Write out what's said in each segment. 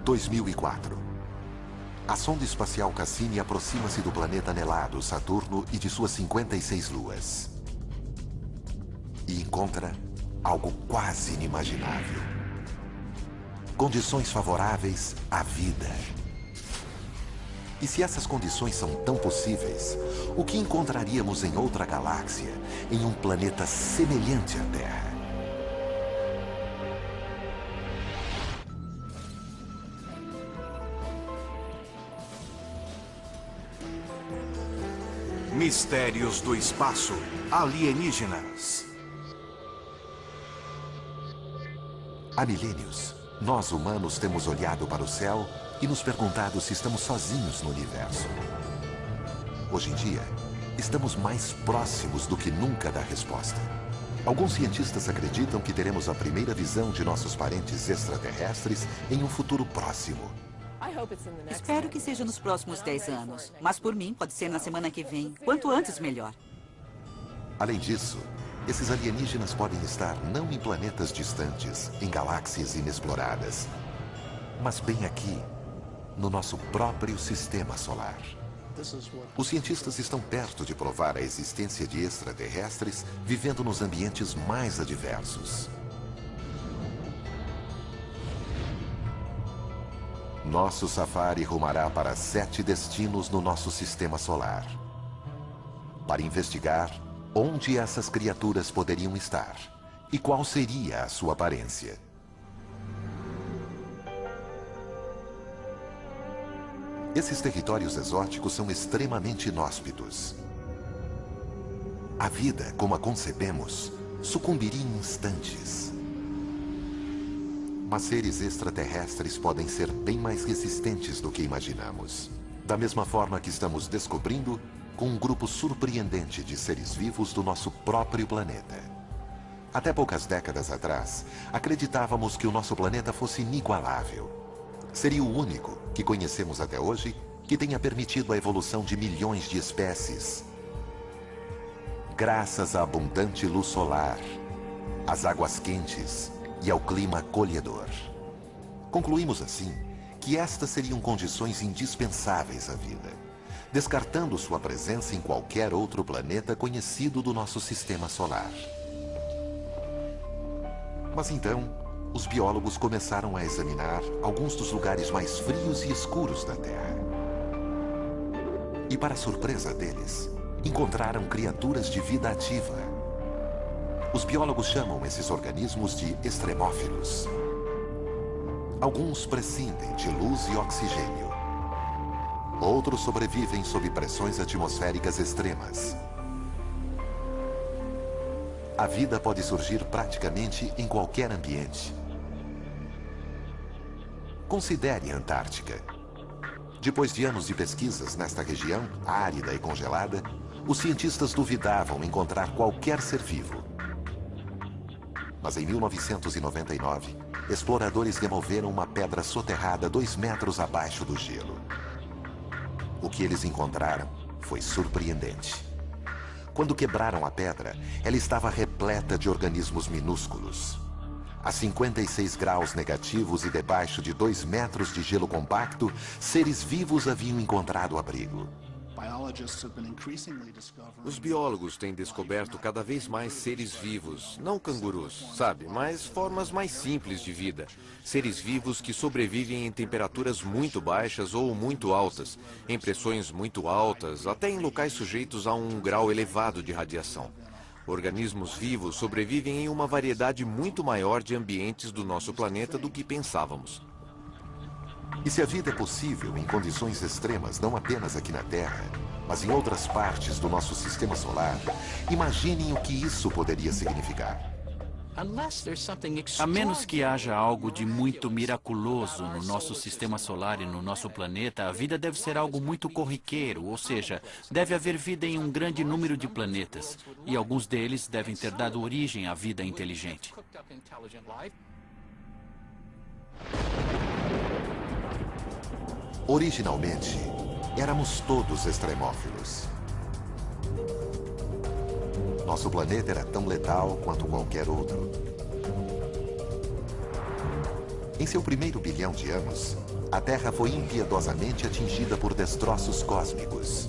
2004. A sonda espacial Cassini aproxima-se do planeta anelado Saturno e de suas 56 luas. E encontra algo quase inimaginável. Condições favoráveis à vida. E se essas condições são tão possíveis, o que encontraríamos em outra galáxia, em um planeta semelhante à Terra? Mistérios do espaço. Alienígenas. Há milênios, nós humanos temos olhado para o céu e nos perguntado se estamos sozinhos no universo. Hoje em dia, estamos mais próximos do que nunca da resposta. Alguns cientistas acreditam que teremos a primeira visão de nossos parentes extraterrestres em um futuro próximo. Espero que seja nos próximos 10 anos. Mas por mim, pode ser na semana que vem. Quanto antes, melhor. Além disso, esses alienígenas podem estar não em planetas distantes, em galáxias inexploradas, mas bem aqui, no nosso próprio sistema solar. Os cientistas estão perto de provar a existência de extraterrestres vivendo nos ambientes mais adversos. Nosso safari rumará para 7 destinos no nosso sistema solar, para investigar onde essas criaturas poderiam estar e qual seria a sua aparência. Esses territórios exóticos são extremamente inóspitos. A vida, como a concebemos, sucumbiria em instantes. Mas seres extraterrestres podem ser bem mais resistentes do que imaginamos. Da mesma forma que estamos descobrindo com um grupo surpreendente de seres vivos do nosso próprio planeta. Até poucas décadas atrás, acreditávamos que o nosso planeta fosse inigualável. Seria o único que conhecemos até hoje que tenha permitido a evolução de milhões de espécies. Graças à abundante luz solar, às águas quentes e ao clima acolhedor. Concluímos assim que estas seriam condições indispensáveis à vida, descartando sua presença em qualquer outro planeta conhecido do nosso sistema solar. Mas então, os biólogos começaram a examinar alguns dos lugares mais frios e escuros da Terra. E para surpresa deles, encontraram criaturas de vida ativa. Os biólogos chamam esses organismos de extremófilos. Alguns prescindem de luz e oxigênio. Outros sobrevivem sob pressões atmosféricas extremas. A vida pode surgir praticamente em qualquer ambiente. Considere a Antártica. Depois de anos de pesquisas nesta região, árida e congelada, os cientistas duvidavam encontrar qualquer ser vivo. Mas em 1999, exploradores removeram uma pedra soterrada 2 metros abaixo do gelo. O que eles encontraram foi surpreendente. Quando quebraram a pedra, ela estava repleta de organismos minúsculos. A 56 graus negativos e debaixo de 2 metros de gelo compacto, seres vivos haviam encontrado abrigo. Os biólogos têm descoberto cada vez mais seres vivos, não cangurus, sabe, mas formas mais simples de vida. Seres vivos que sobrevivem em temperaturas muito baixas ou muito altas, em pressões muito altas, até em locais sujeitos a um grau elevado de radiação. Organismos vivos sobrevivem em uma variedade muito maior de ambientes do nosso planeta do que pensávamos. E se a vida é possível em condições extremas, não apenas aqui na Terra, mas em outras partes do nosso sistema solar, imaginem o que isso poderia significar. A menos que haja algo de muito miraculoso no nosso sistema solar e no nosso planeta, a vida deve ser algo muito corriqueiro, ou seja, deve haver vida em um grande número de planetas. E alguns deles devem ter dado origem à vida inteligente. Originalmente, éramos todos extremófilos. Nosso planeta era tão letal quanto qualquer outro. Em seu primeiro bilhão de anos, a Terra foi impiedosamente atingida por destroços cósmicos.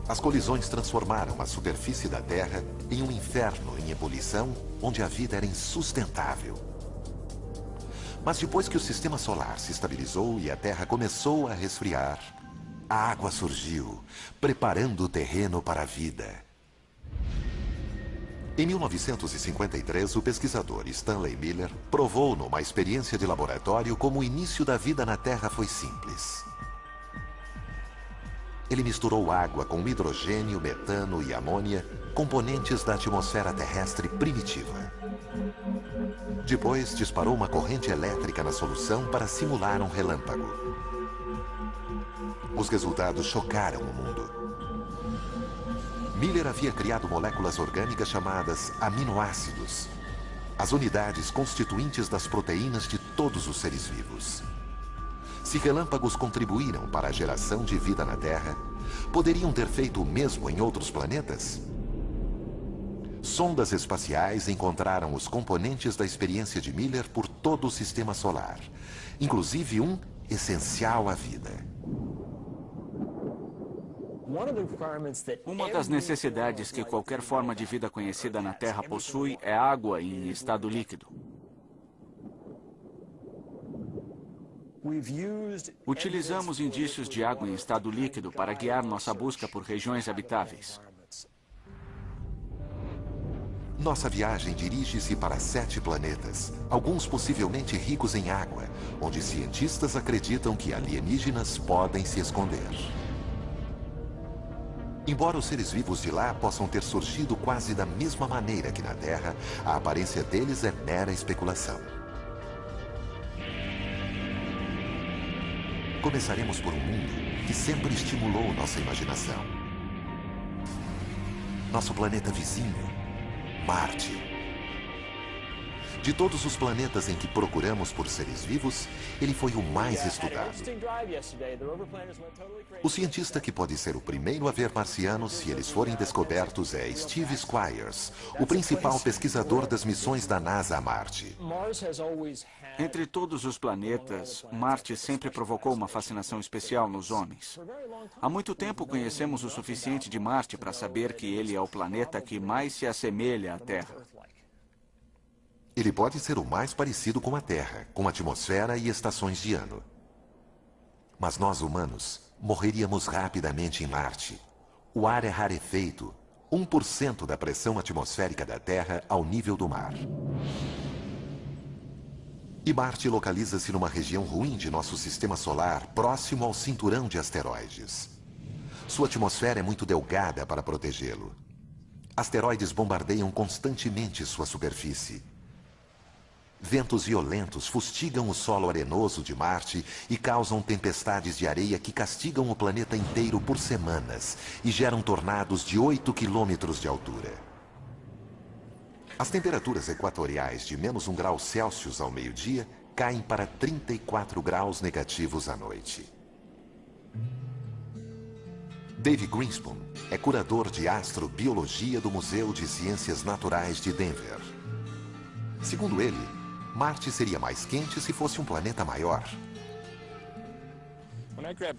As colisões transformaram a superfície da Terra em um inferno em ebulição, onde a vida era insustentável. Mas depois que o sistema solar se estabilizou e a Terra começou a resfriar, a água surgiu, preparando o terreno para a vida. Em 1953, o pesquisador Stanley Miller provou numa experiência de laboratório como o início da vida na Terra foi simples. Ele misturou água com hidrogênio, metano e amônia, componentes da atmosfera terrestre primitiva. Depois, disparou uma corrente elétrica na solução para simular um relâmpago. Os resultados chocaram o mundo. Miller havia criado moléculas orgânicas chamadas aminoácidos, as unidades constituintes das proteínas de todos os seres vivos. Se relâmpagos contribuíram para a geração de vida na Terra, poderiam ter feito o mesmo em outros planetas? Sondas espaciais encontraram os componentes da experiência de Miller por todo o sistema solar, inclusive um essencial à vida. Uma das necessidades que qualquer forma de vida conhecida na Terra possui é água em estado líquido. Utilizamos indícios de água em estado líquido para guiar nossa busca por regiões habitáveis. Nossa viagem dirige-se para 7 planetas, alguns possivelmente ricos em água, onde cientistas acreditam que alienígenas podem se esconder. Embora os seres vivos de lá possam ter surgido quase da mesma maneira que na Terra, a aparência deles é mera especulação. Começaremos por um mundo que sempre estimulou nossa imaginação. Nosso planeta vizinho, Marte. De todos os planetas em que procuramos por seres vivos, ele foi o mais estudado. O cientista que pode ser o primeiro a ver marcianos se eles forem descobertos é Steve Squyres, o principal pesquisador das missões da NASA a Marte. Entre todos os planetas, Marte sempre provocou uma fascinação especial nos homens. Há muito tempo conhecemos o suficiente de Marte para saber que ele é o planeta que mais se assemelha à Terra. Ele pode ser o mais parecido com a Terra, com atmosfera e estações de ano. Mas nós, humanos, morreríamos rapidamente em Marte. O ar é rarefeito, 1% da pressão atmosférica da Terra ao nível do mar. E Marte localiza-se numa região ruim de nosso sistema solar, próximo ao cinturão de asteroides. Sua atmosfera é muito delgada para protegê-lo. Asteroides bombardeiam constantemente sua superfície. Ventos violentos fustigam o solo arenoso de Marte e causam tempestades de areia que castigam o planeta inteiro por semanas e geram tornados de 8 quilômetros de altura. As temperaturas equatoriais de menos 1 grau Celsius ao meio-dia caem para 34 graus negativos à noite. Dave Greenspan é curador de astrobiologia do Museu de Ciências Naturais de Denver. Segundo ele, Marte seria mais quente se fosse um planeta maior.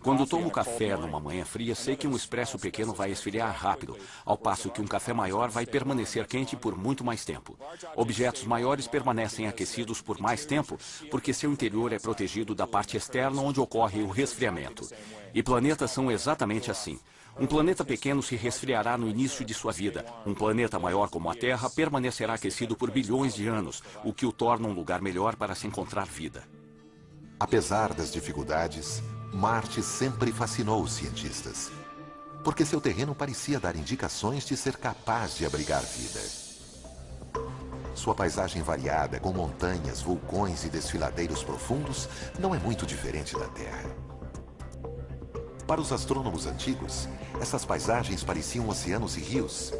Quando tomo café numa manhã fria, sei que um expresso pequeno vai esfriar rápido, ao passo que um café maior vai permanecer quente por muito mais tempo. Objetos maiores permanecem aquecidos por mais tempo, porque seu interior é protegido da parte externa onde ocorre o resfriamento. E planetas são exatamente assim. Um planeta pequeno se resfriará no início de sua vida. Um planeta maior como a Terra permanecerá aquecido por bilhões de anos, o que o torna um lugar melhor para se encontrar vida. Apesar das dificuldades, Marte sempre fascinou os cientistas, porque seu terreno parecia dar indicações de ser capaz de abrigar vida. Sua paisagem variada, com montanhas, vulcões e desfiladeiros profundos, não é muito diferente da Terra. Para os astrônomos antigos, essas paisagens pareciam oceanos e rios.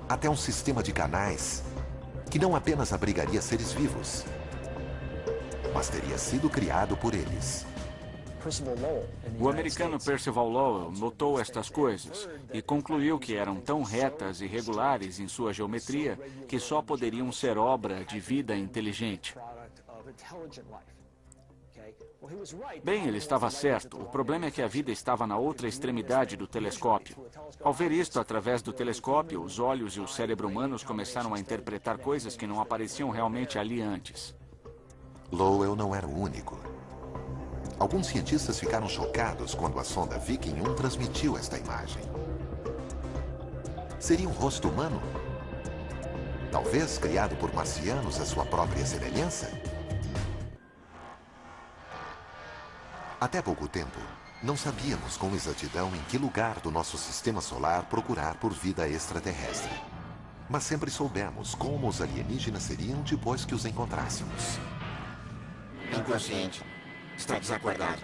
Até um sistema de canais que não apenas abrigaria seres vivos, mas teria sido criado por eles. O americano Percival Lowell notou estas coisas e concluiu que eram tão retas e regulares em sua geometria que só poderiam ser obra de vida inteligente. Bem, ele estava certo. O problema é que a vida estava na outra extremidade do telescópio. Ao ver isto através do telescópio, os olhos e o cérebro humanos começaram a interpretar coisas que não apareciam realmente ali antes. Lowell não era o único. Alguns cientistas ficaram chocados quando a sonda Viking 1 transmitiu esta imagem. Seria um rosto humano? Talvez criado por marcianos à sua própria semelhança? Até pouco tempo, não sabíamos com exatidão em que lugar do nosso sistema solar procurar por vida extraterrestre. Mas sempre soubemos como os alienígenas seriam depois que os encontrássemos. Inconsciente. Está desacordado.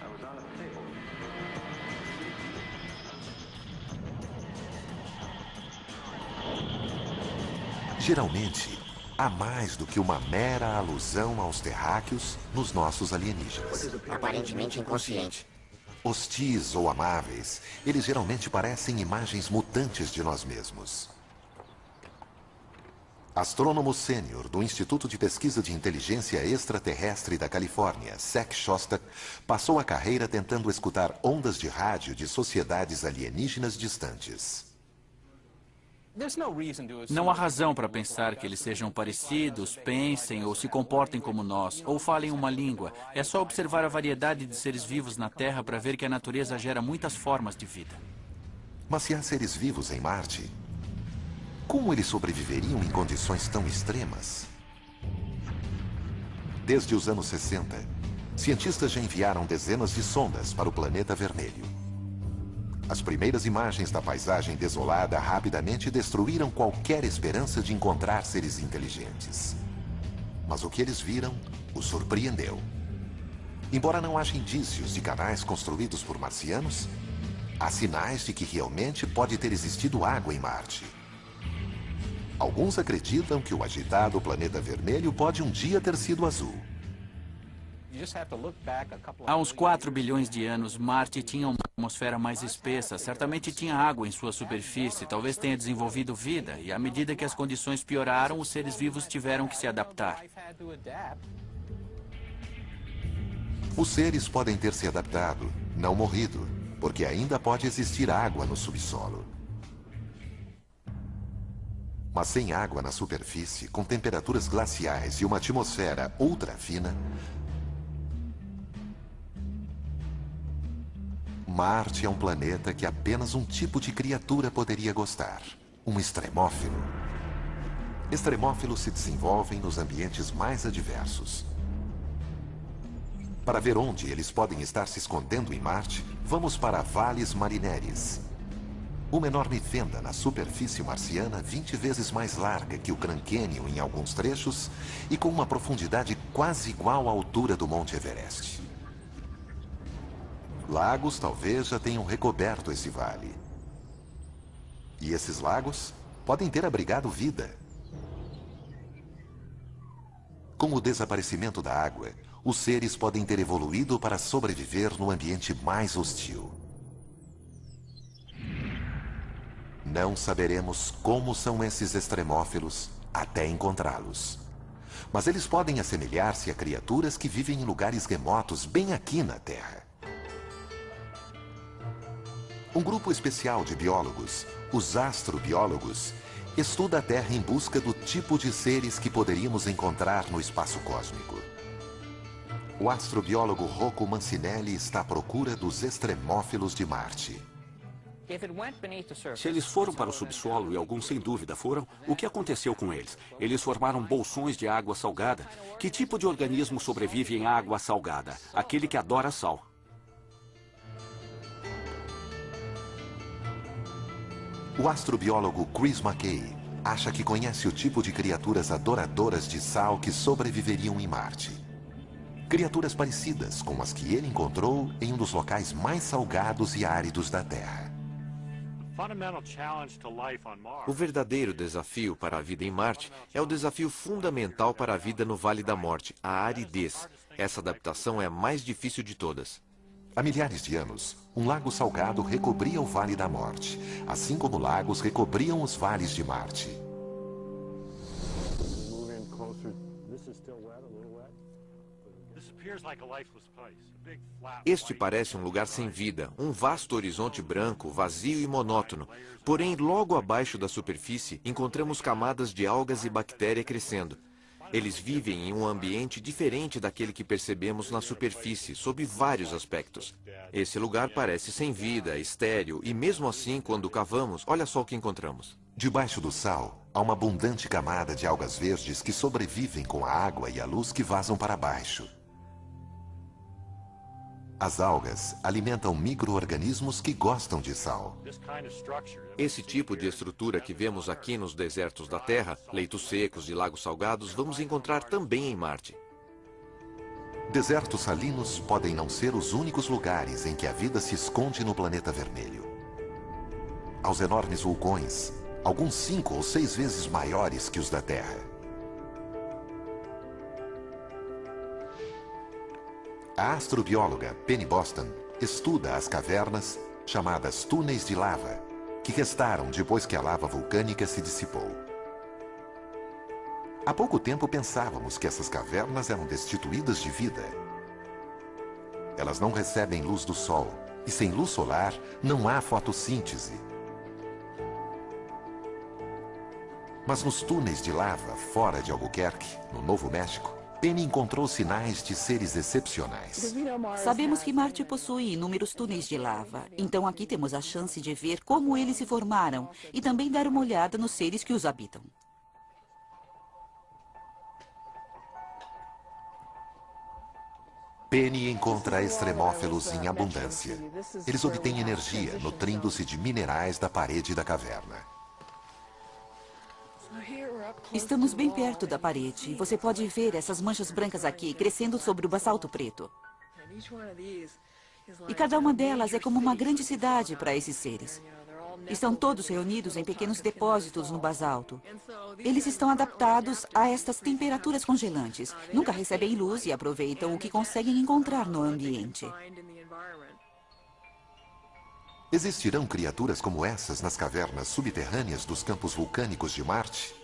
Geralmente, há mais do que uma mera alusão aos terráqueos nos nossos alienígenas. Aparentemente inconsciente. Hostis ou amáveis, eles geralmente parecem imagens mutantes de nós mesmos. Astrônomo sênior do Instituto de Pesquisa de Inteligência Extraterrestre da Califórnia, Zach Shostak, passou a carreira tentando escutar ondas de rádio de sociedades alienígenas distantes. Não há razão para pensar que eles sejam parecidos, pensem ou se comportem como nós, ou falem uma língua. É só observar a variedade de seres vivos na Terra para ver que a natureza gera muitas formas de vida. Mas se há seres vivos em Marte, como eles sobreviveriam em condições tão extremas? Desde os anos 60, cientistas já enviaram dezenas de sondas para o planeta vermelho. As primeiras imagens da paisagem desolada rapidamente destruíram qualquer esperança de encontrar seres inteligentes. Mas o que eles viram os surpreendeu. Embora não haja indícios de canais construídos por marcianos, há sinais de que realmente pode ter existido água em Marte. Alguns acreditam que o agitado planeta vermelho pode um dia ter sido azul. Há uns 4 bilhões de anos, Marte tinha uma atmosfera mais espessa. Certamente tinha água em sua superfície, talvez tenha desenvolvido vida. E à medida que as condições pioraram, os seres vivos tiveram que se adaptar. Os seres podem ter se adaptado, não morrido, porque ainda pode existir água no subsolo. Mas sem água na superfície, com temperaturas glaciais e uma atmosfera ultra fina, Marte é um planeta que apenas um tipo de criatura poderia gostar: um extremófilo. Extremófilos se desenvolvem nos ambientes mais adversos. Para ver onde eles podem estar se escondendo em Marte, vamos para Valles Marineris. Uma enorme fenda na superfície marciana 20 vezes mais larga que o Grand Canyon em alguns trechos e com uma profundidade quase igual à altura do Monte Everest. Lagos talvez já tenham recoberto esse vale. E esses lagos podem ter abrigado vida. Com o desaparecimento da água, os seres podem ter evoluído para sobreviver no ambiente mais hostil. Não saberemos como são esses extremófilos até encontrá-los. Mas eles podem assemelhar-se a criaturas que vivem em lugares remotos bem aqui na Terra. Um grupo especial de biólogos, os astrobiólogos, estuda a Terra em busca do tipo de seres que poderíamos encontrar no espaço cósmico. O astrobiólogo Rocco Mancinelli está à procura dos extremófilos de Marte. Se eles foram para o subsolo, e alguns sem dúvida foram, o que aconteceu com eles? Eles formaram bolsões de água salgada. Que tipo de organismo sobrevive em água salgada? Aquele que adora sal. O astrobiólogo Chris McKay acha que conhece o tipo de criaturas adoradoras de sal que sobreviveriam em Marte. Criaturas parecidas com as que ele encontrou em um dos locais mais salgados e áridos da Terra. O verdadeiro desafio para a vida em Marte é o desafio fundamental para a vida no Vale da Morte, a aridez. Essa adaptação é a mais difícil de todas. Há milhares de anos, um lago salgado recobria o Vale da Morte, assim como lagos recobriam os vales de Marte. Este parece um lugar sem vida, um vasto horizonte branco, vazio e monótono. Porém, logo abaixo da superfície, encontramos camadas de algas e bactéria crescendo. Eles vivem em um ambiente diferente daquele que percebemos na superfície, sob vários aspectos. Esse lugar parece sem vida, estéril, e mesmo assim, quando cavamos, olha só o que encontramos. Debaixo do sal, há uma abundante camada de algas verdes que sobrevivem com a água e a luz que vazam para baixo. As algas alimentam micro-organismos que gostam de sal. Esse tipo de estrutura que vemos aqui nos desertos da Terra, leitos secos de lagos salgados, vamos encontrar também em Marte. Desertos salinos podem não ser os únicos lugares em que a vida se esconde no planeta vermelho. Aos enormes vulcões, alguns 5 ou 6 vezes maiores que os da Terra. A astrobióloga Penny Boston estuda as cavernas, chamadas túneis de lava, que restaram depois que a lava vulcânica se dissipou. Há pouco tempo pensávamos que essas cavernas eram destituídas de vida. Elas não recebem luz do sol, e sem luz solar não há fotossíntese. Mas nos túneis de lava, fora de Albuquerque, no Novo México, Penny encontrou sinais de seres excepcionais. Sabemos que Marte possui inúmeros túneis de lava, então aqui temos a chance de ver como eles se formaram e também dar uma olhada nos seres que os habitam. Penny encontra extremófilos em abundância. Eles obtêm energia nutrindo-se de minerais da parede da caverna. Estamos bem perto da parede. Você pode ver essas manchas brancas aqui crescendo sobre o basalto preto. E cada uma delas é como uma grande cidade para esses seres. Estão todos reunidos em pequenos depósitos no basalto. Eles estão adaptados a estas temperaturas congelantes. Nunca recebem luz e aproveitam o que conseguem encontrar no ambiente. Existirão criaturas como essas nas cavernas subterrâneas dos campos vulcânicos de Marte?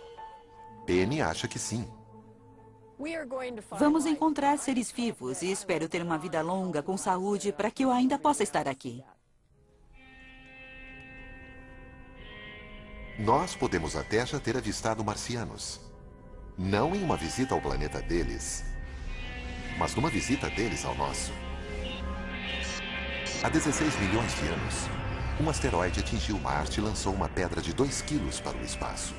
Penny acha que sim. Vamos encontrar seres vivos e espero ter uma vida longa com saúde para que eu ainda possa estar aqui. Nós podemos até já ter avistado marcianos. Não em uma visita ao planeta deles, mas numa visita deles ao nosso. Há 16 milhões de anos, um asteroide atingiu Marte e lançou uma pedra de 2 quilos para o espaço.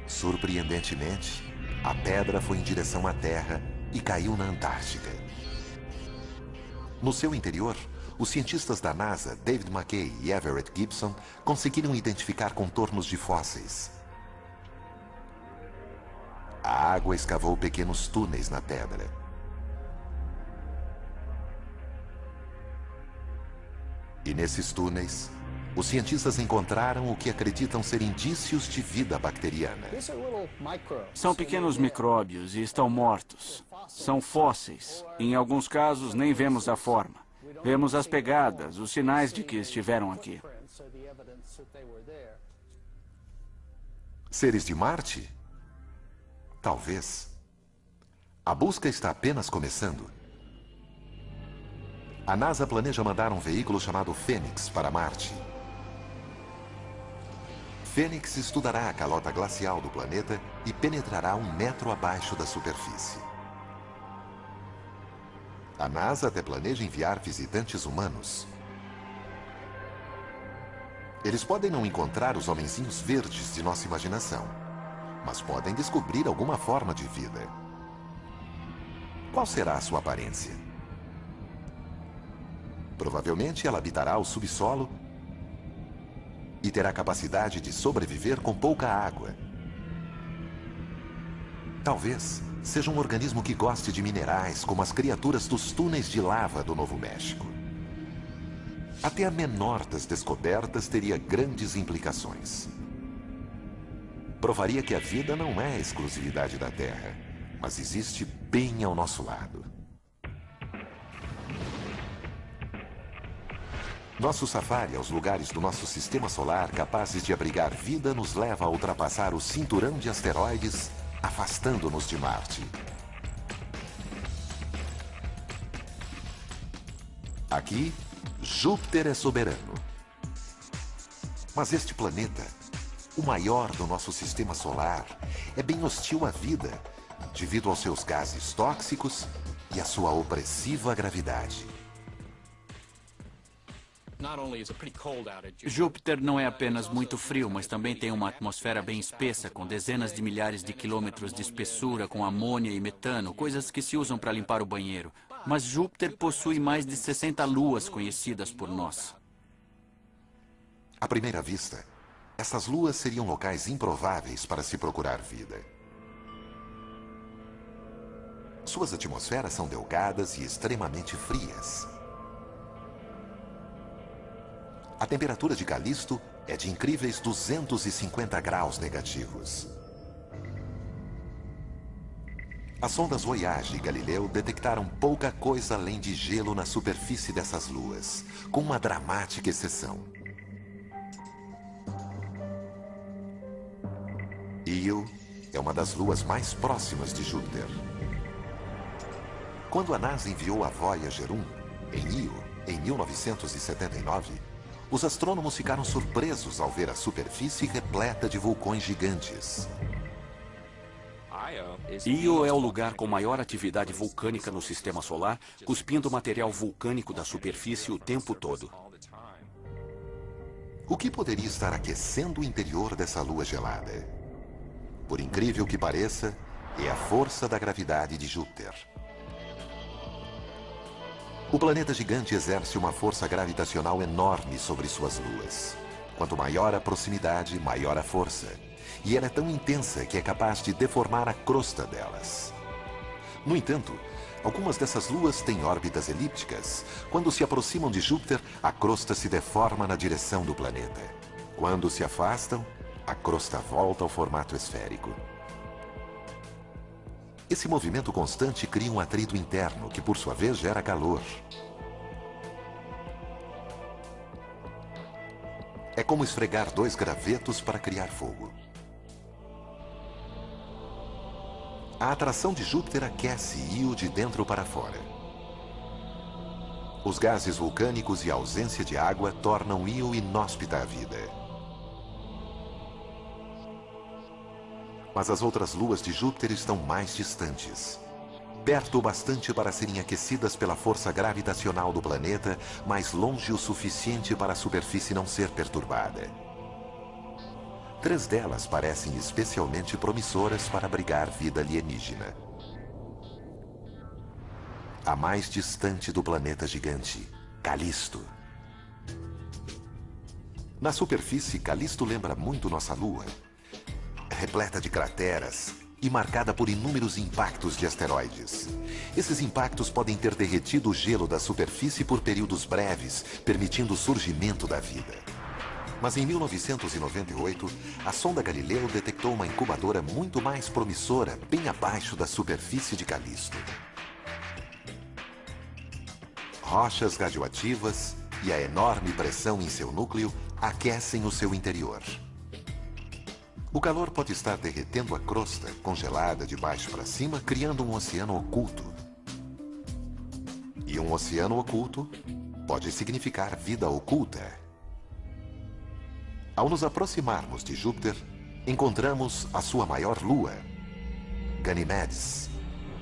Surpreendentemente, a pedra foi em direção à Terra e caiu na Antártica. No seu interior, os cientistas da NASA, David McKay e Everett Gibson, conseguiram identificar contornos de fósseis. A água escavou pequenos túneis na pedra. E nesses túneis, os cientistas encontraram o que acreditam ser indícios de vida bacteriana. São pequenos micróbios e estão mortos. São fósseis. Em alguns casos, nem vemos a forma. Vemos as pegadas, os sinais de que estiveram aqui. Seres de Marte? Talvez. A busca está apenas começando. A NASA planeja mandar um veículo chamado Fênix para Marte. Fênix estudará a calota glacial do planeta e penetrará 1 metro abaixo da superfície. A NASA até planeja enviar visitantes humanos. Eles podem não encontrar os homenzinhos verdes de nossa imaginação, mas podem descobrir alguma forma de vida. Qual será a sua aparência? Provavelmente ela habitará o subsolo e terá capacidade de sobreviver com pouca água. Talvez seja um organismo que goste de minerais, como as criaturas dos túneis de lava do Novo México. Até a menor das descobertas teria grandes implicações. Provaria que a vida não é exclusividade da Terra, mas existe bem ao nosso lado. Nosso safari aos lugares do nosso sistema solar capazes de abrigar vida nos leva a ultrapassar o cinturão de asteroides, afastando-nos de Marte. Aqui, Júpiter é soberano. Mas este planeta, o maior do nosso sistema solar, é bem hostil à vida, devido aos seus gases tóxicos e à sua opressiva gravidade. Júpiter não é apenas muito frio, mas também tem uma atmosfera bem espessa, com dezenas de milhares de quilômetros de espessura, com amônia e metano, coisas que se usam para limpar o banheiro. Mas Júpiter possui mais de 60 luas conhecidas por nós. À primeira vista, essas luas seriam locais improváveis para se procurar vida. Suas atmosferas são delgadas e extremamente frias. A temperatura de Calisto é de incríveis 250 graus negativos. As sondas Voyage e Galileu detectaram pouca coisa além de gelo na superfície dessas luas, com uma dramática exceção. Io é uma das luas mais próximas de Júpiter. Quando a NASA enviou a Voyager 1 em Io, em 1979, os astrônomos ficaram surpresos ao ver a superfície repleta de vulcões gigantes. Io é o lugar com maior atividade vulcânica no sistema solar, cuspindo material vulcânico da superfície o tempo todo. O que poderia estar aquecendo o interior dessa lua gelada? Por incrível que pareça, é a força da gravidade de Júpiter. O planeta gigante exerce uma força gravitacional enorme sobre suas luas. Quanto maior a proximidade, maior a força. E ela é tão intensa que é capaz de deformar a crosta delas. No entanto, algumas dessas luas têm órbitas elípticas. Quando se aproximam de Júpiter, a crosta se deforma na direção do planeta. Quando se afastam, a crosta volta ao formato esférico. Esse movimento constante cria um atrito interno, que por sua vez gera calor. É como esfregar dois gravetos para criar fogo. A atração de Júpiter aquece Io de dentro para fora. Os gases vulcânicos e a ausência de água tornam Io inóspita à vida. Mas as outras luas de Júpiter estão mais distantes. Perto o bastante para serem aquecidas pela força gravitacional do planeta, mas longe o suficiente para a superfície não ser perturbada. 3 delas parecem especialmente promissoras para abrigar vida alienígena. A mais distante do planeta gigante, Calisto. Na superfície, Calisto lembra muito nossa Lua. Repleta de crateras e marcada por inúmeros impactos de asteroides. Esses impactos podem ter derretido o gelo da superfície por períodos breves, permitindo o surgimento da vida. Mas em 1998, a sonda Galileu detectou uma incubadora muito mais promissora bem abaixo da superfície de Calisto. Rochas radioativas e a enorme pressão em seu núcleo aquecem o seu interior. O calor pode estar derretendo a crosta, congelada de baixo para cima, criando um oceano oculto. E um oceano oculto pode significar vida oculta. Ao nos aproximarmos de Júpiter, encontramos a sua maior lua, Ganimedes.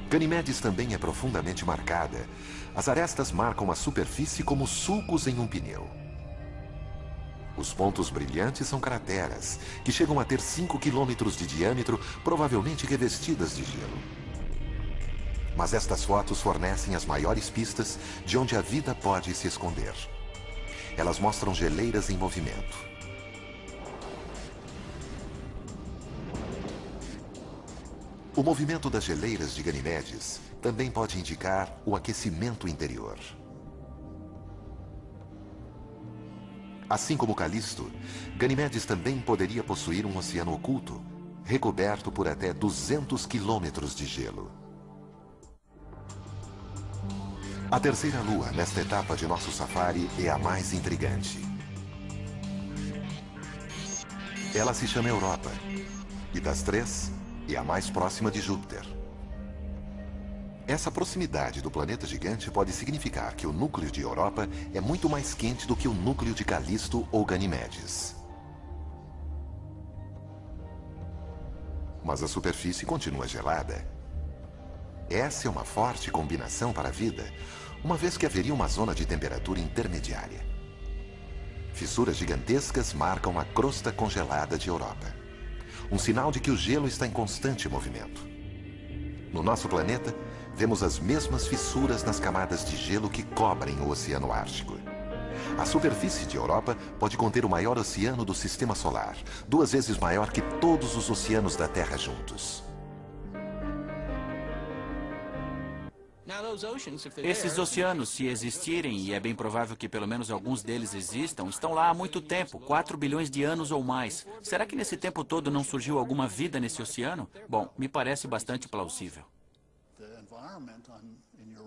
Ganimedes também é profundamente marcada. As arestas marcam a superfície como sulcos em um pneu. Os pontos brilhantes são crateras, que chegam a ter 5 quilômetros de diâmetro, provavelmente revestidas de gelo. Mas estas fotos fornecem as maiores pistas de onde a vida pode se esconder. Elas mostram geleiras em movimento. O movimento das geleiras de Ganimedes também pode indicar o aquecimento interior. Assim como Calisto, Ganimedes também poderia possuir um oceano oculto, recoberto por até 200 quilômetros de gelo. A terceira lua, nesta etapa de nosso safari, é a mais intrigante. Ela se chama Europa. E das três, é a mais próxima de Júpiter. Essa proximidade do planeta gigante pode significar que o núcleo de Europa é muito mais quente do que o núcleo de Calisto ou Ganimedes. Mas a superfície continua gelada. Essa é uma forte combinação para a vida, uma vez que haveria uma zona de temperatura intermediária. Fissuras gigantescas marcam a crosta congelada de Europa. Um sinal de que o gelo está em constante movimento. No nosso planeta, vemos as mesmas fissuras nas camadas de gelo que cobrem o Oceano Ártico. A superfície de Europa pode conter o maior oceano do Sistema Solar, 2 vezes maior que todos os oceanos da Terra juntos. Esses oceanos, se existirem, e é bem provável que pelo menos alguns deles existam, estão lá há muito tempo, 4 bilhões de anos ou mais. Será que nesse tempo todo não surgiu alguma vida nesse oceano? Bom, me parece bastante plausível.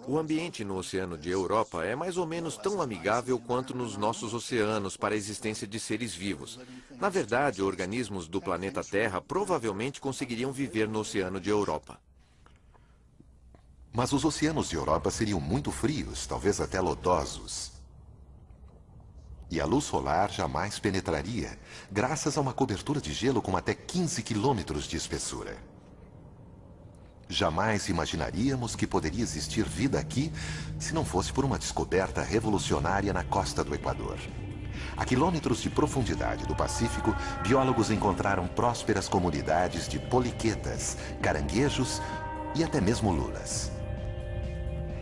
O ambiente no oceano de Europa é mais ou menos tão amigável quanto nos nossos oceanos para a existência de seres vivos. Na verdade, organismos do planeta Terra provavelmente conseguiriam viver no oceano de Europa. Mas os oceanos de Europa seriam muito frios, talvez até lodosos. E a luz solar jamais penetraria, graças a uma cobertura de gelo com até 15 quilômetros de espessura. Jamais imaginaríamos que poderia existir vida aqui se não fosse por uma descoberta revolucionária na costa do Equador. A quilômetros de profundidade do Pacífico, biólogos encontraram prósperas comunidades de poliquetas, caranguejos e até mesmo lulas.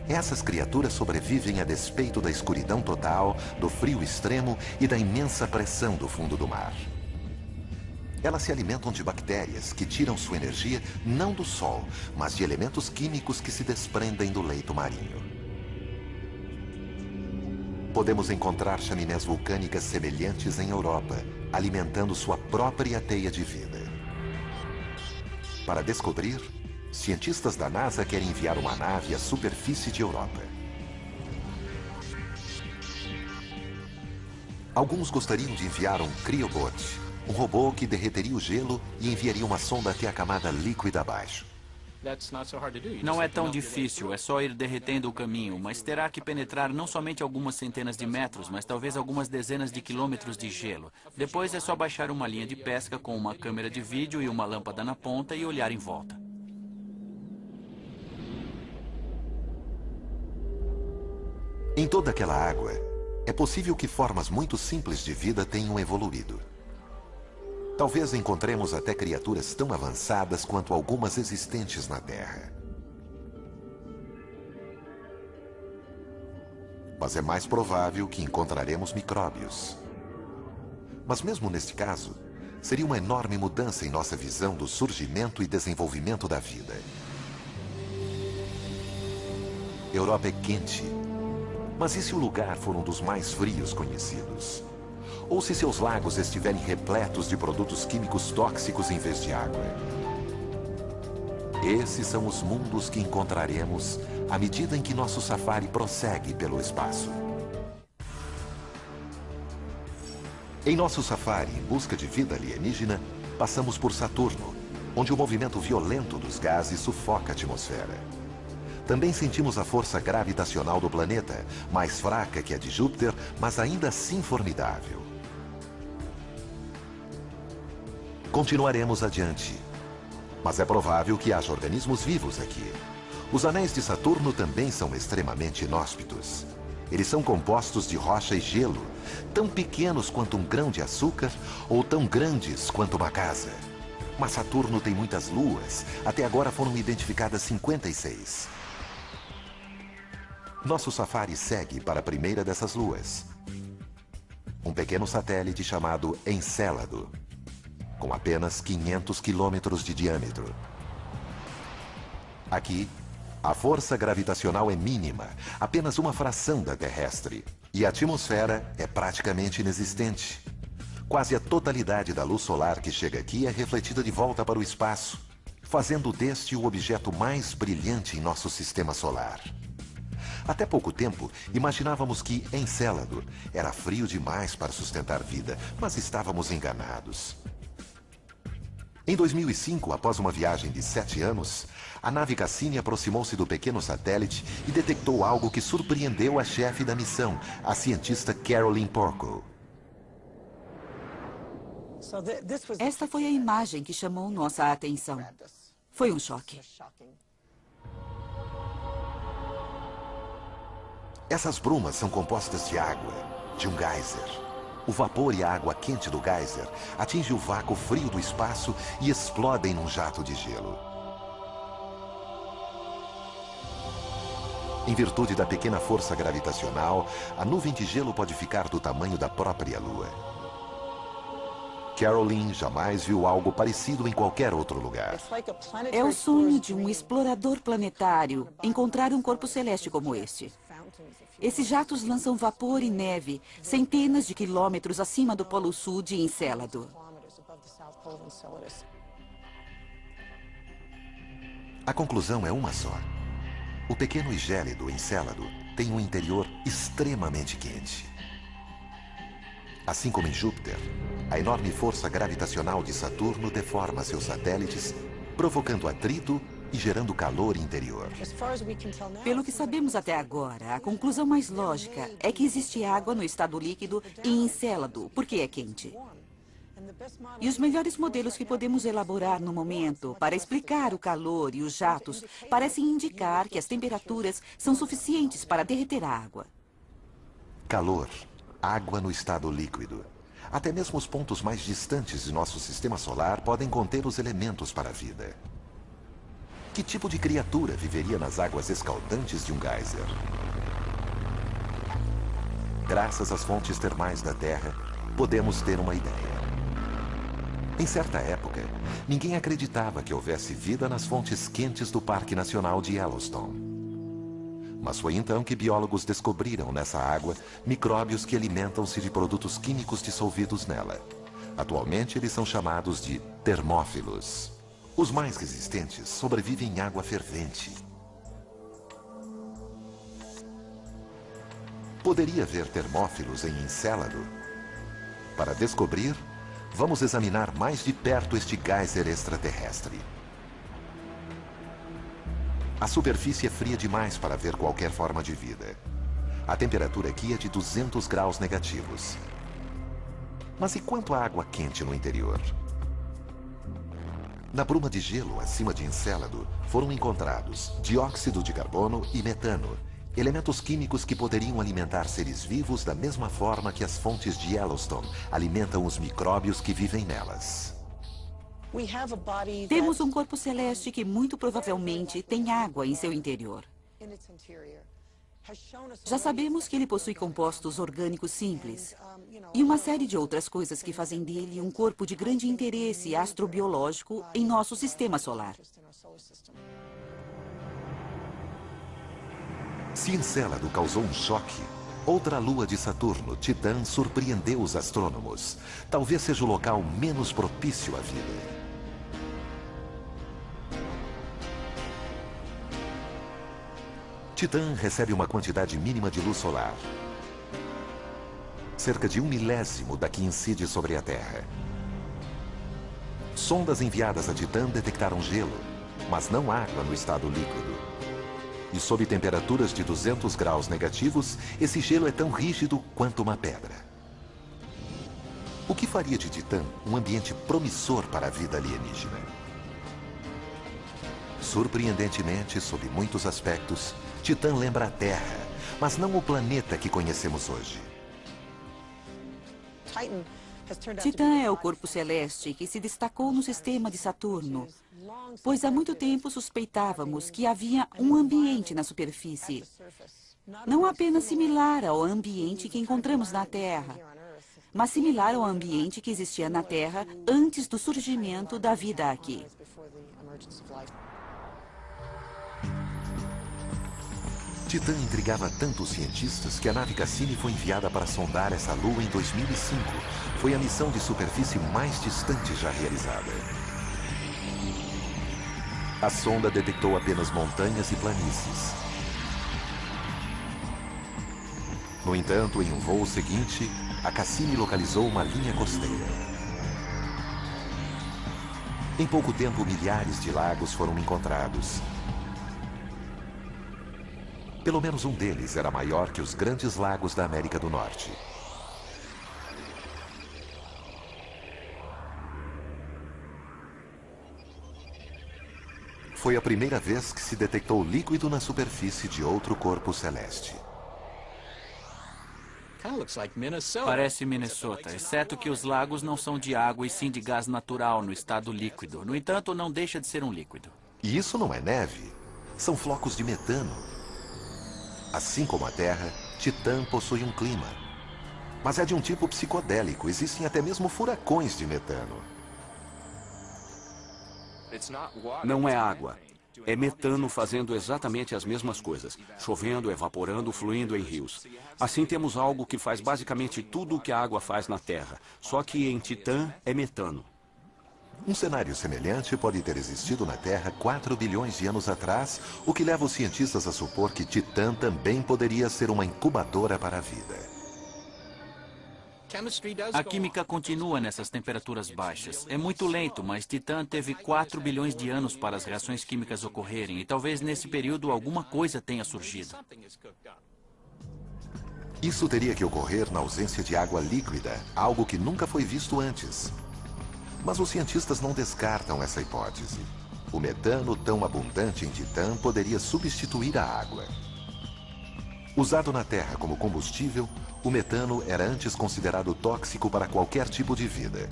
Essas criaturas sobrevivem a despeito da escuridão total, do frio extremo e da imensa pressão do fundo do mar. Elas se alimentam de bactérias que tiram sua energia não do sol, mas de elementos químicos que se desprendem do leito marinho. Podemos encontrar chaminés vulcânicas semelhantes em Europa, alimentando sua própria teia de vida. Para descobrir, cientistas da NASA querem enviar uma nave à superfície de Europa. Alguns gostariam de enviar um Cryobot, um robô que derreteria o gelo e enviaria uma sonda até a camada líquida abaixo. Não é tão difícil, é só ir derretendo o caminho, mas terá que penetrar não somente algumas centenas de metros, mas talvez algumas dezenas de quilômetros de gelo. Depois é só baixar uma linha de pesca com uma câmera de vídeo e uma lâmpada na ponta e olhar em volta. Em toda aquela água, é possível que formas muito simples de vida tenham evoluído. Talvez encontremos até criaturas tão avançadas quanto algumas existentes na Terra. Mas é mais provável que encontraremos micróbios. Mas mesmo neste caso, seria uma enorme mudança em nossa visão do surgimento e desenvolvimento da vida. Europa é quente. Mas e se o lugar for um dos mais frios conhecidos? Ou se seus lagos estiverem repletos de produtos químicos tóxicos em vez de água? Esses são os mundos que encontraremos à medida em que nosso safari prossegue pelo espaço. Em nosso safari em busca de vida alienígena, passamos por Saturno, onde o movimento violento dos gases sufoca a atmosfera. Também sentimos a força gravitacional do planeta, mais fraca que a de Júpiter, mas ainda assim formidável. Continuaremos adiante. Mas é provável que haja organismos vivos aqui. Os anéis de Saturno também são extremamente inóspitos. Eles são compostos de rocha e gelo, tão pequenos quanto um grão de açúcar ou tão grandes quanto uma casa. Mas Saturno tem muitas luas. Até agora foram identificadas 56. Nosso safari segue para a primeira dessas luas. Um pequeno satélite chamado Encélado, com apenas 500 quilômetros de diâmetro. Aqui, a força gravitacional é mínima, apenas uma fração da terrestre. E a atmosfera é praticamente inexistente. Quase a totalidade da luz solar que chega aqui é refletida de volta para o espaço, fazendo deste o objeto mais brilhante em nosso sistema solar. Até pouco tempo, imaginávamos que Encélado era frio demais para sustentar vida, mas estávamos enganados. Em 2005, após uma viagem de 7 anos, a nave Cassini aproximou-se do pequeno satélite e detectou algo que surpreendeu a chefe da missão, a cientista Caroline Porco. Esta foi a imagem que chamou nossa atenção. Foi um choque. Essas brumas são compostas de água, de um geyser. O vapor e a água quente do geyser atingem o vácuo frio do espaço e explodem num jato de gelo. Em virtude da pequena força gravitacional, a nuvem de gelo pode ficar do tamanho da própria Lua. Caroline jamais viu algo parecido em qualquer outro lugar. É o sonho de um explorador planetário encontrar um corpo celeste como este. Esses jatos lançam vapor e neve centenas de quilômetros acima do Polo Sul de Encélado. A conclusão é uma só. O pequeno e gélido Encélado tem um interior extremamente quente. Assim como em Júpiter, a enorme força gravitacional de Saturno deforma seus satélites, provocando atrito e gerando calor interior. Pelo que sabemos até agora, a conclusão mais lógica é que existe água no estado líquido em Encélado, porque é quente. E os melhores modelos que podemos elaborar no momento para explicar o calor e os jatos parecem indicar que as temperaturas são suficientes para derreter a água. Calor, água no estado líquido. Até mesmo os pontos mais distantes de nosso sistema solar podem conter os elementos para a vida. Que tipo de criatura viveria nas águas escaldantes de um geyser? Graças às fontes termais da Terra, podemos ter uma ideia. Em certa época, ninguém acreditava que houvesse vida nas fontes quentes do Parque Nacional de Yellowstone. Mas foi então que biólogos descobriram nessa água micróbios que alimentam-se de produtos químicos dissolvidos nela. Atualmente, eles são chamados de termófilos. Os mais resistentes sobrevivem em água fervente. Poderia haver termófilos em Encélado? Para descobrir, vamos examinar mais de perto este geyser extraterrestre. A superfície é fria demais para ver qualquer forma de vida. A temperatura aqui é de 200 graus negativos. Mas e quanto à água quente no interior? Na bruma de gelo acima de Encélado foram encontrados dióxido de carbono e metano, elementos químicos que poderiam alimentar seres vivos da mesma forma que as fontes de Yellowstone alimentam os micróbios que vivem nelas. Temos um corpo celeste que muito provavelmente tem água em seu interior. Já sabemos que ele possui compostos orgânicos simples e uma série de outras coisas que fazem dele um corpo de grande interesse astrobiológico em nosso sistema solar. Se Encélado causou um choque, outra lua de Saturno, Titã, surpreendeu os astrônomos. Talvez seja o local menos propício à vida. Titã recebe uma quantidade mínima de luz solar. Cerca de 1/1000 da que incide sobre a Terra. Sondas enviadas a Titã detectaram gelo, mas não água no estado líquido. E sob temperaturas de 200 graus negativos, esse gelo é tão rígido quanto uma pedra. O que faria de Titã um ambiente promissor para a vida alienígena? Surpreendentemente, sob muitos aspectos, Titã lembra a Terra, mas não o planeta que conhecemos hoje. Titã é o corpo celeste que se destacou no sistema de Saturno, pois há muito tempo suspeitávamos que havia um ambiente na superfície, não apenas similar ao ambiente que encontramos na Terra, mas similar ao ambiente que existia na Terra antes do surgimento da vida aqui. Titã intrigava tanto os cientistas que a nave Cassini foi enviada para sondar essa lua em 2005. Foi a missão de superfície mais distante já realizada. A sonda detectou apenas montanhas e planícies. No entanto, em um voo seguinte, a Cassini localizou uma linha costeira. Em pouco tempo, milhares de lagos foram encontrados. Pelo menos um deles era maior que os grandes lagos da América do Norte. Foi a primeira vez que se detectou líquido na superfície de outro corpo celeste. Parece Minnesota, exceto que os lagos não são de água e sim de gás natural no estado líquido. No entanto, não deixa de ser um líquido. E isso não é neve, são flocos de metano. Assim como a Terra, Titã possui um clima. Mas é de um tipo psicodélico, existem até mesmo furacões de metano. Não é água. É metano fazendo exatamente as mesmas coisas. Chovendo, evaporando, fluindo em rios. Assim temos algo que faz basicamente tudo o que a água faz na Terra. Só que em Titã é metano. Um cenário semelhante pode ter existido na Terra 4 bilhões de anos atrás, o que leva os cientistas a supor que Titã também poderia ser uma incubadora para a vida. A química continua nessas temperaturas baixas. É muito lento, mas Titã teve 4 bilhões de anos para as reações químicas ocorrerem, e talvez nesse período alguma coisa tenha surgido. Isso teria que ocorrer na ausência de água líquida, algo que nunca foi visto antes. Mas os cientistas não descartam essa hipótese. O metano tão abundante em Titã poderia substituir a água. Usado na Terra como combustível, o metano era antes considerado tóxico para qualquer tipo de vida.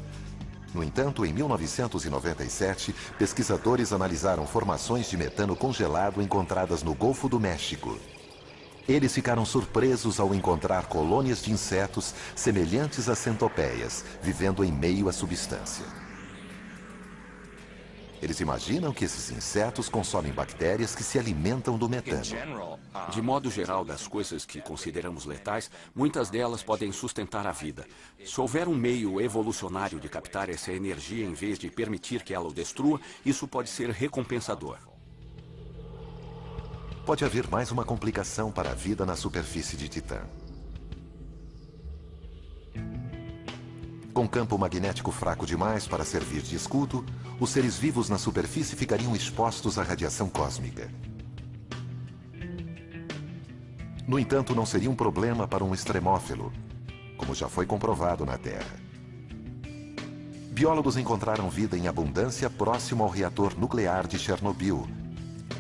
No entanto, em 1997, pesquisadores analisaram formações de metano congelado encontradas no Golfo do México. Eles ficaram surpresos ao encontrar colônias de insetos semelhantes a centopeias, vivendo em meio à substância. Eles imaginam que esses insetos consomem bactérias que se alimentam do metano. De modo geral, das coisas que consideramos letais, muitas delas podem sustentar a vida. Se houver um meio evolucionário de captar essa energia em vez de permitir que ela o destrua, isso pode ser recompensador. Pode haver mais uma complicação para a vida na superfície de Titã. Com campo magnético fraco demais para servir de escudo, os seres vivos na superfície ficariam expostos à radiação cósmica. No entanto, não seria um problema para um extremófilo, como já foi comprovado na Terra. Biólogos encontraram vida em abundância próximo ao reator nuclear de Chernobyl,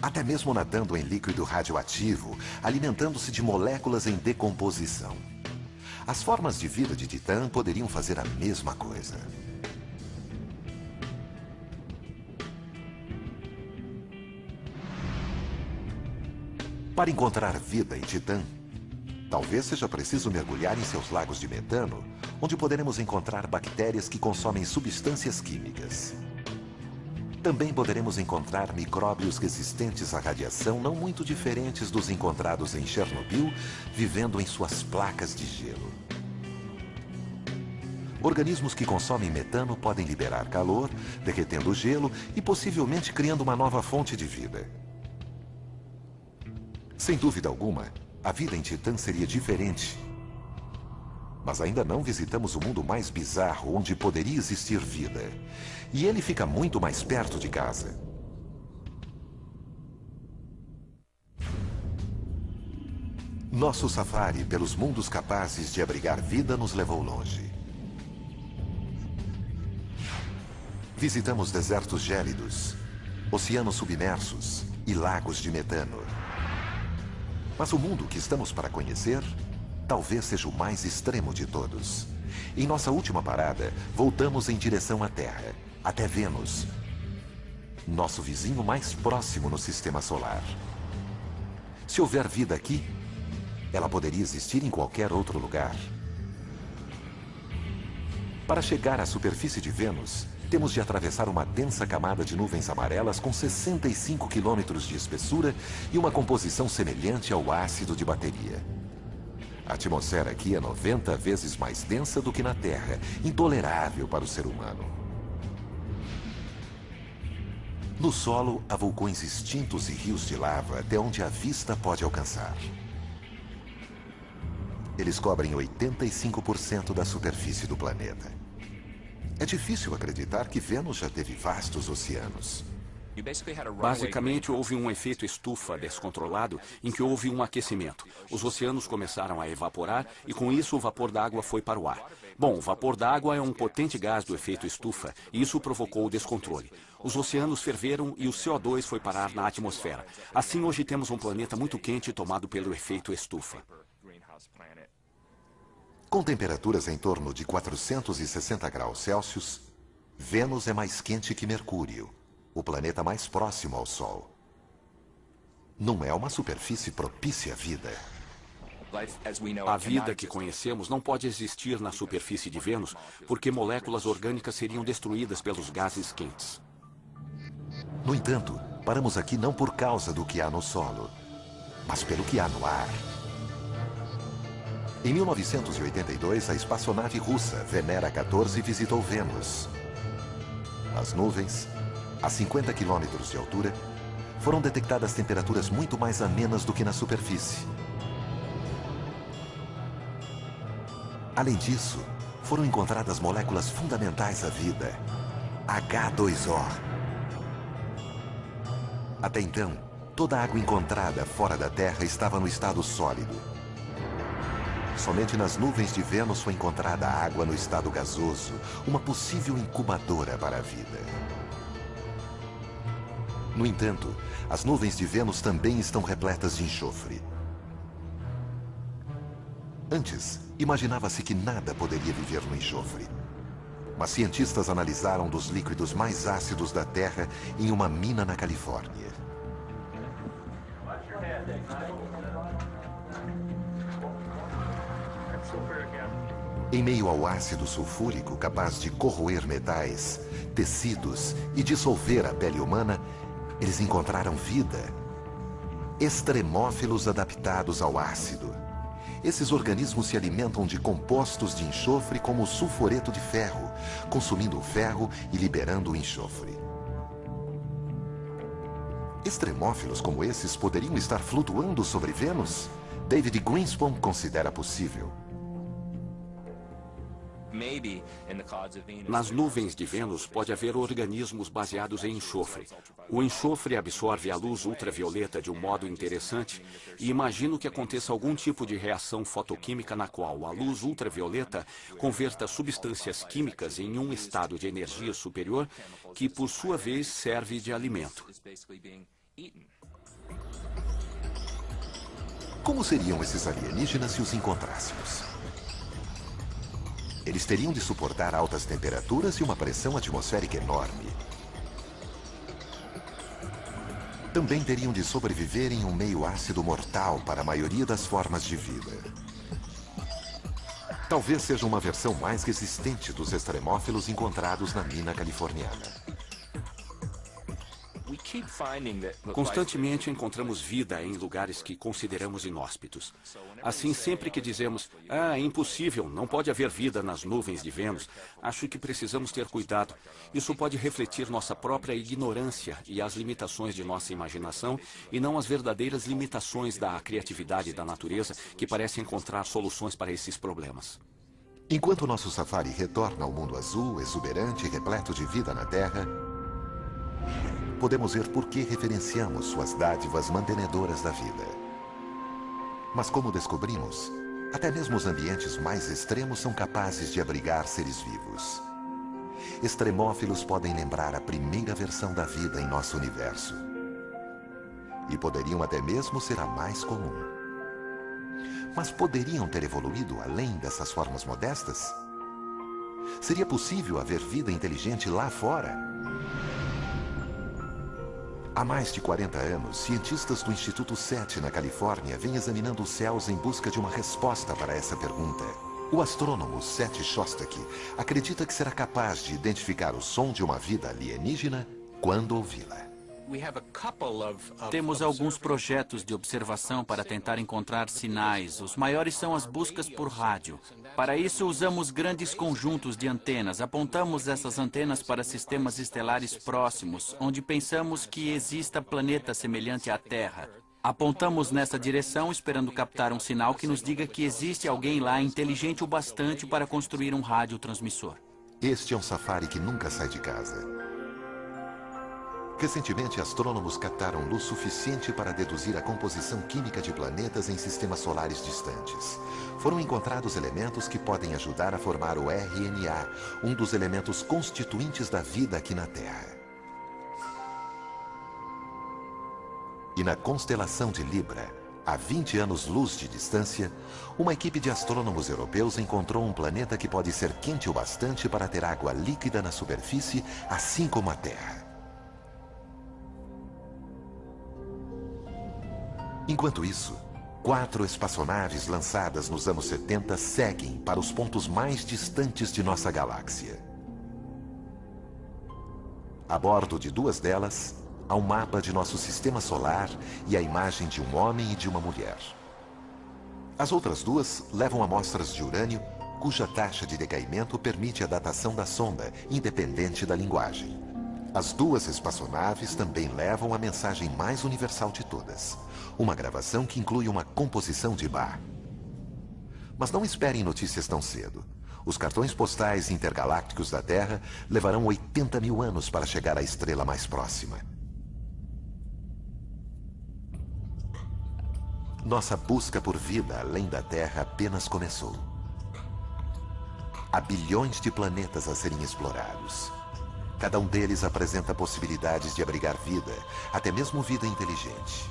até mesmo nadando em líquido radioativo, alimentando-se de moléculas em decomposição. As formas de vida de Titã poderiam fazer a mesma coisa. Para encontrar vida em Titã, talvez seja preciso mergulhar em seus lagos de metano, onde poderemos encontrar bactérias que consomem substâncias químicas. Também poderemos encontrar micróbios resistentes à radiação não muito diferentes dos encontrados em Chernobyl, vivendo em suas placas de gelo. Organismos que consomem metano podem liberar calor, derretendo o gelo e possivelmente criando uma nova fonte de vida. Sem dúvida alguma, a vida em Titã seria diferente. Mas ainda não visitamos o mundo mais bizarro onde poderia existir vida. E ele fica muito mais perto de casa. Nosso safari pelos mundos capazes de abrigar vida nos levou longe. Visitamos desertos gélidos, oceanos submersos e lagos de metano. Mas o mundo que estamos para conhecer talvez seja o mais extremo de todos. Em nossa última parada, voltamos em direção à Terra, até Vênus, nosso vizinho mais próximo no Sistema Solar. Se houver vida aqui, ela poderia existir em qualquer outro lugar. Para chegar à superfície de Vênus, temos de atravessar uma densa camada de nuvens amarelas com 65 quilômetros de espessura e uma composição semelhante ao ácido de bateria. A atmosfera aqui é 90 vezes mais densa do que na Terra, intolerável para o ser humano. No solo, há vulcões extintos e rios de lava até onde a vista pode alcançar. Eles cobrem 85% da superfície do planeta. É difícil acreditar que Vênus já teve vastos oceanos. Basicamente, houve um efeito estufa descontrolado em que houve um aquecimento. Os oceanos começaram a evaporar e, com isso, o vapor d'água foi para o ar. Bom, o vapor d'água é um potente gás do efeito estufa e isso provocou o descontrole. Os oceanos ferveram e o CO2 foi parar na atmosfera. Assim, hoje temos um planeta muito quente tomado pelo efeito estufa. Com temperaturas em torno de 460 graus Celsius, Vênus é mais quente que Mercúrio, o planeta mais próximo ao Sol. Não é uma superfície propícia à vida. A vida que conhecemos não pode existir na superfície de Vênus porque moléculas orgânicas seriam destruídas pelos gases quentes. No entanto, paramos aqui não por causa do que há no solo, mas pelo que há no ar. Em 1982, a espaçonave russa Venera 14 visitou Vênus. Nas nuvens, a 50 quilômetros de altura, foram detectadas temperaturas muito mais amenas do que na superfície. Além disso, foram encontradas moléculas fundamentais à vida, H2O. Até então, toda a água encontrada fora da Terra estava no estado sólido. Somente nas nuvens de Vênus foi encontrada água no estado gasoso, uma possível incubadora para a vida. No entanto, as nuvens de Vênus também estão repletas de enxofre. Antes, imaginava-se que nada poderia viver no enxofre. Mas cientistas analisaram dos líquidos mais ácidos da Terra em uma mina na Califórnia. Em meio ao ácido sulfúrico capaz de corroer metais, tecidos e dissolver a pele humana, eles encontraram vida. Extremófilos adaptados ao ácido. Esses organismos se alimentam de compostos de enxofre como o sulfureto de ferro, consumindo o ferro e liberando o enxofre. Extremófilos como esses poderiam estar flutuando sobre Vênus? David Greenspan considera possível. Nas nuvens de Vênus pode haver organismos baseados em enxofre. O enxofre absorve a luz ultravioleta de um modo interessante e imagino que aconteça algum tipo de reação fotoquímica na qual a luz ultravioleta converta substâncias químicas em um estado de energia superior que, por sua vez, serve de alimento. Como seriam esses alienígenas se os encontrássemos? Eles teriam de suportar altas temperaturas e uma pressão atmosférica enorme. Também teriam de sobreviver em um meio ácido mortal para a maioria das formas de vida. Talvez seja uma versão mais resistente dos extremófilos encontrados na mina californiana. Constantemente encontramos vida em lugares que consideramos inóspitos. Assim, sempre que dizemos, é impossível, não pode haver vida nas nuvens de Vênus, acho que precisamos ter cuidado. Isso pode refletir nossa própria ignorância e as limitações de nossa imaginação, e não as verdadeiras limitações da criatividade da natureza, que parece encontrar soluções para esses problemas. Enquanto nosso safari retorna ao mundo azul, exuberante e repleto de vida na Terra, podemos ver por que referenciamos suas dádivas mantenedoras da vida. Mas como descobrimos, até mesmo os ambientes mais extremos são capazes de abrigar seres vivos. Extremófilos podem lembrar a primeira versão da vida em nosso universo. E poderiam até mesmo ser a mais comum. Mas poderiam ter evoluído além dessas formas modestas? Seria possível haver vida inteligente lá fora? Há mais de 40 anos, cientistas do Instituto SETI, na Califórnia, vêm examinando os céus em busca de uma resposta para essa pergunta. O astrônomo Seth Shostak acredita que será capaz de identificar o som de uma vida alienígena quando ouvi-la. Temos alguns projetos de observação para tentar encontrar sinais. Os maiores são as buscas por rádio. Para isso, usamos grandes conjuntos de antenas. Apontamos essas antenas para sistemas estelares próximos, onde pensamos que exista planeta semelhante à Terra. Apontamos nessa direção, esperando captar um sinal que nos diga que existe alguém lá inteligente o bastante para construir um radiotransmissor. Este é um safari que nunca sai de casa. Recentemente, astrônomos captaram luz suficiente para deduzir a composição química de planetas em sistemas solares distantes. Foram encontrados elementos que podem ajudar a formar o RNA, um dos elementos constituintes da vida aqui na Terra. E na constelação de Libra, a 20 anos-luz de distância, uma equipe de astrônomos europeus encontrou um planeta que pode ser quente o bastante para ter água líquida na superfície, assim como a Terra. Enquanto isso, 4 espaçonaves lançadas nos anos 70 seguem para os pontos mais distantes de nossa galáxia. A bordo de 2 delas, há um mapa de nosso sistema solar e a imagem de um homem e de uma mulher. As outras 2 levam amostras de urânio, cuja taxa de decaimento permite a datação da sonda, independente da linguagem. As 2 espaçonaves também levam a mensagem mais universal de todas, uma gravação que inclui uma composição de Bach. Mas não esperem notícias tão cedo. Os cartões postais intergalácticos da Terra levarão 80 mil anos para chegar à estrela mais próxima. Nossa busca por vida além da Terra apenas começou. Há bilhões de planetas a serem explorados. Cada um deles apresenta possibilidades de abrigar vida, até mesmo vida inteligente.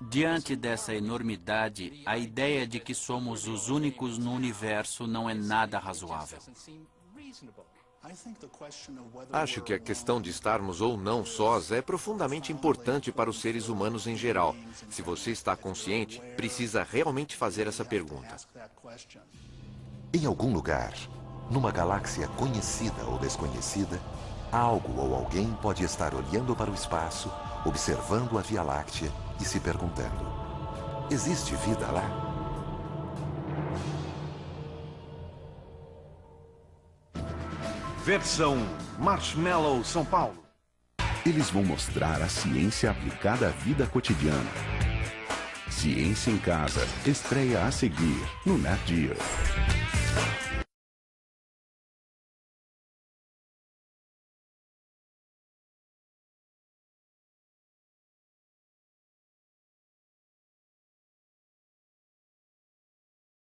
Diante dessa enormidade, a ideia de que somos os únicos no universo não é nada razoável. Acho que a questão de estarmos ou não sós é profundamente importante para os seres humanos em geral. Se você está consciente, precisa realmente fazer essa pergunta. Em algum lugar, numa galáxia conhecida ou desconhecida, algo ou alguém pode estar olhando para o espaço, observando a Via Láctea e se perguntando: existe vida lá? Versão Marshmallow São Paulo. Eles vão mostrar a ciência aplicada à vida cotidiana. Ciência em Casa estreia a seguir no Nat Geo.